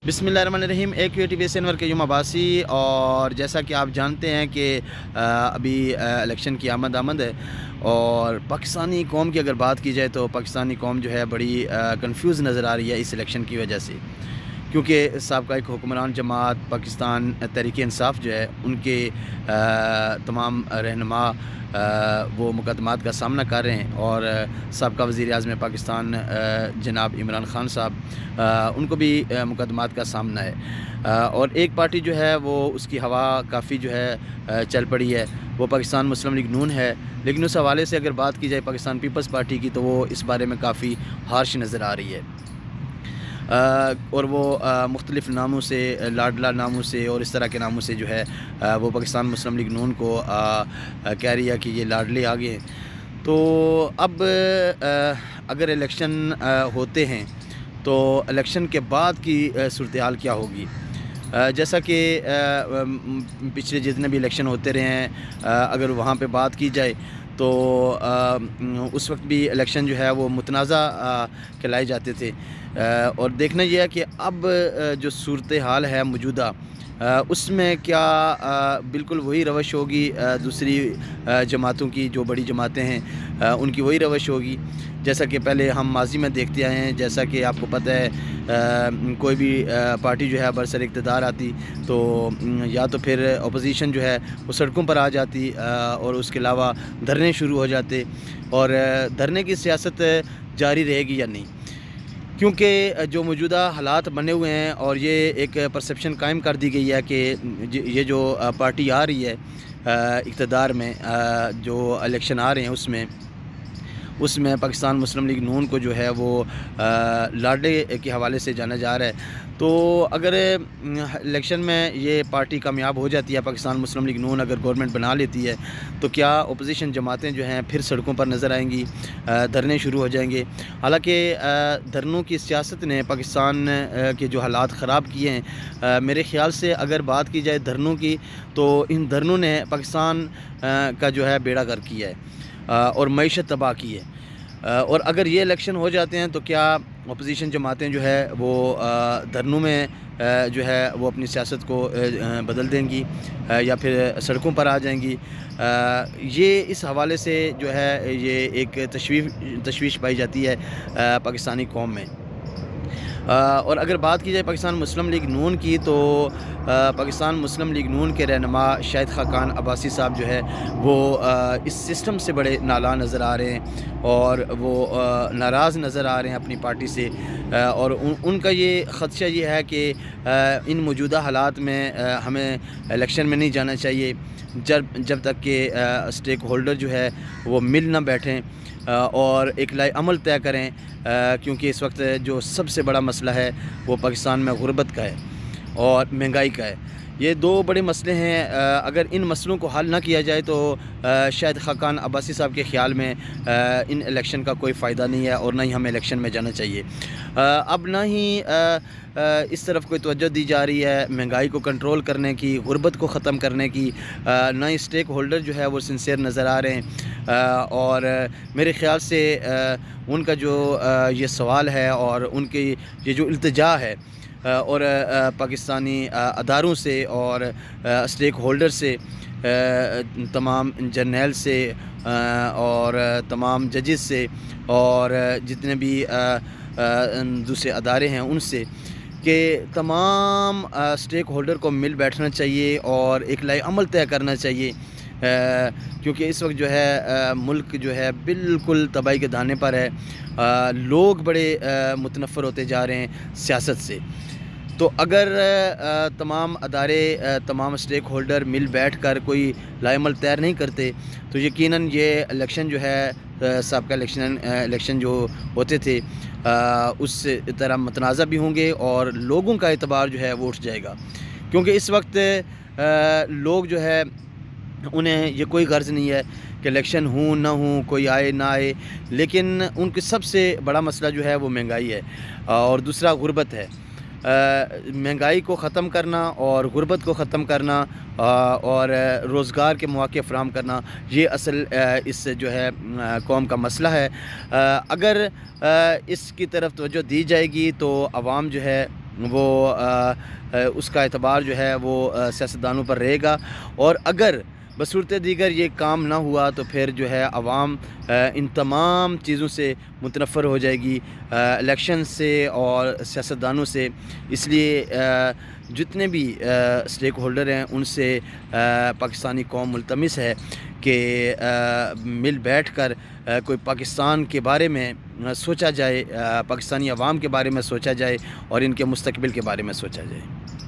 बिस्मिल्लाहिर्रहमानिर्रहीम। AQATV से अनवर क़य्यूम अब्बासी। और जैसा कि आप जानते हैं कि अभी इलेक्शन की आमद है और पाकिस्तानी कौम की अगर बात की जाए तो पाकिस्तानी कौम जो है बड़ी कंफ्यूज नज़र आ रही है इस इलेक्शन की वजह से, क्योंकि साबका एक हुक्मरान जमात पाकिस्तान तहरीक इंसाफ जो है उनके तमाम रहनुमा वो मुकदमात का सामना कर रहे हैं और साबका वज़ीर आज़म पाकिस्तान जनाब इमरान ख़ान साहब उनको भी मुकदमात का सामना है। और एक पार्टी जो है वो उसकी हवा काफ़ी जो है चल पड़ी है, वो पाकिस्तान मुस्लिम लीग नून है। लेकिन उस हवाले से अगर बात की जाए पाकिस्तान पीपल्स पार्टी की तो वो इस बारे में काफ़ी हार्श नज़र आ रही है। और वो मुख्तलिफ़ नामों से, लाडला नामों से और इस तरह के नामों से जो है वो पाकिस्तान मुस्लिम लीग नून को कह रही है कि ये लाडले आ गए हैं। तो अब अगर इलेक्शन होते हैं तो इलेक्शन के बाद की सूरत हाल क्या होगी। जैसा कि पिछले जितने भी इलेक्शन होते रहे हैं, अगर वहाँ पे बात की जाए तो उस वक्त भी इलेक्शन जो है वो मुतनाज़ा कहलाए जाते थे। और देखना यह है कि अब जो सूरत हाल है मौजूदा उसमें क्या बिल्कुल वही रवश होगी दूसरी जमातों की, जो बड़ी जमातें हैं उनकी वही रवश होगी जैसा कि पहले हम माजी में देखते आए हैं। जैसा कि आपको पता है कोई भी पार्टी जो है बरसर इक़्तिदार आती तो या तो फिर अपोजिशन जो है वो सड़कों पर आ जाती और उसके अलावा धरने शुरू हो जाते। और धरने की सियासत जारी रहेगी या नहीं, क्योंकि जो मौजूदा हालात बने हुए हैं और ये एक परसेप्शन कायम कर दी गई है कि ये जो पार्टी आ रही है इक़्तिदार में, जो इलेक्शन आ रहे हैं उसमें पाकिस्तान मुस्लिम लीग नून को जो है वो लाडले के हवाले से जाना जा रहा है। तो अगर इलेक्शन में ये पार्टी कामयाब हो जाती है, पाकिस्तान मुस्लिम लीग नून अगर गवर्नमेंट बना लेती है, तो क्या अपोजिशन जमातें जो हैं फिर सड़कों पर नज़र आएंगी, धरने शुरू हो जाएंगे। हालांकि धरनों की सियासत ने पाकिस्तान के जो हालात ख़राब किए हैं, मेरे ख़्याल से अगर बात की जाए धरनों की तो इन धरनों ने पाकिस्तान का जो है बेड़ा गर्क किया है और मईशत तबाह की है। और अगर ये इलेक्शन हो जाते हैं तो क्या अपोजिशन जमातें जो है वो धरनों में जो है वो अपनी सियासत को बदल देंगी या फिर सड़कों पर आ जाएंगी। ये इस हवाले से जो है ये एक तशवीश पाई जाती है पाकिस्तानी कौम में। और अगर बात की जाए पाकिस्तान मुस्लिम लीग नून की तो पाकिस्तान मुस्लिम लीग नून के रहनुमा शाहिद खाकान अब्बासी साहब जो है वो इस सिस्टम से बड़े नाला नज़र आ रहे हैं और वो नाराज़ नज़र आ रहे हैं अपनी पार्टी से। और उनका ये ख़दशा ये है कि इन मौजूदा हालात में हमें इलेक्शन में नहीं जाना चाहिए जब तक कि स्टेक होल्डर जो है वो मिल ना बैठें और एक लाए अमल तय करें, क्योंकि इस वक्त जो सबसे बड़ा मसला है वो पाकिस्तान में गुर्बत का है और महंगाई का है। ये दो बड़े मसले हैं। अगर इन मसलों को हल ना किया जाए तो शायद खाकान अब्बासी साहब के ख़्याल में इन इलेक्शन का कोई फ़ायदा नहीं है और ना ही हमें इलेक्शन में जाना चाहिए। अब ना ही इस तरफ कोई तवज्जो दी जा रही है महंगाई को कंट्रोल करने की, गुर्बत को ख़त्म करने की, ना ही स्टेक होल्डर जो है वो सिंसियर नज़र आ रहे हैं। और मेरे ख़्याल से उनका जो ये सवाल है और उनकी ये जो इल्तिजा है और पाकिस्तानी अदारों से और स्टेक होल्डर से, तमाम जर्नल से और तमाम जजेस से और जितने भी दूसरे अदारे हैं उनसे, कि तमाम स्टेक होल्डर को मिल बैठना चाहिए और एक लाए अमल तय करना चाहिए। क्योंकि इस वक्त जो है मुल्क जो है बिल्कुल तबाही के दाने पर है। लोग बड़े मुतनफ़र होते जा रहे हैं सियासत से। तो अगर तमाम अदारे, तमाम स्टेक होल्डर मिल बैठ कर कोई लाएमल तैयार नहीं करते तो यकीनन ये इलेक्शन जो है सबका इलेक्शन जो होते थे उस तरह मतनाज़ा भी होंगे और लोगों का एतबार जो है वो उठ जाएगा। क्योंकि इस वक्त लोग जो है उन्हें ये कोई गर्ज़ नहीं है कि इलेक्शन हो ना हो, कोई आए ना आए, लेकिन उनके सबसे बड़ा मसला जो है वो महंगाई है और दूसरा गुर्बत है। महंगाई को ख़त्म करना और गुर्बत को ख़त्म करना और रोज़गार के मौके फ़राहम करना, ये असल इस जो है कौम का मसला है। अगर इसकी तरफ तवज्जो दी जाएगी तो आवाम जो है وہ اس کا اعتبار جو ہے وہ سیاستدانوں پر رہے گا، اور اگر بصورت دیگر یہ کام نہ ہوا تو پھر جو ہے عوام ان تمام چیزوں سے متنفر ہو جائے گی، الیکشن سے اور سیاستدانوں سے۔ اس لیے جتنے بھی اسٹیک ہولڈر ہیں ان سے پاکستانی قوم ملتمس ہے کہ مل بیٹھ کر کوئی پاکستان کے بارے میں سوچا جائے، پاکستانی عوام کے بارے میں سوچا جائے اور ان کے مستقبل کے بارے میں سوچا جائے۔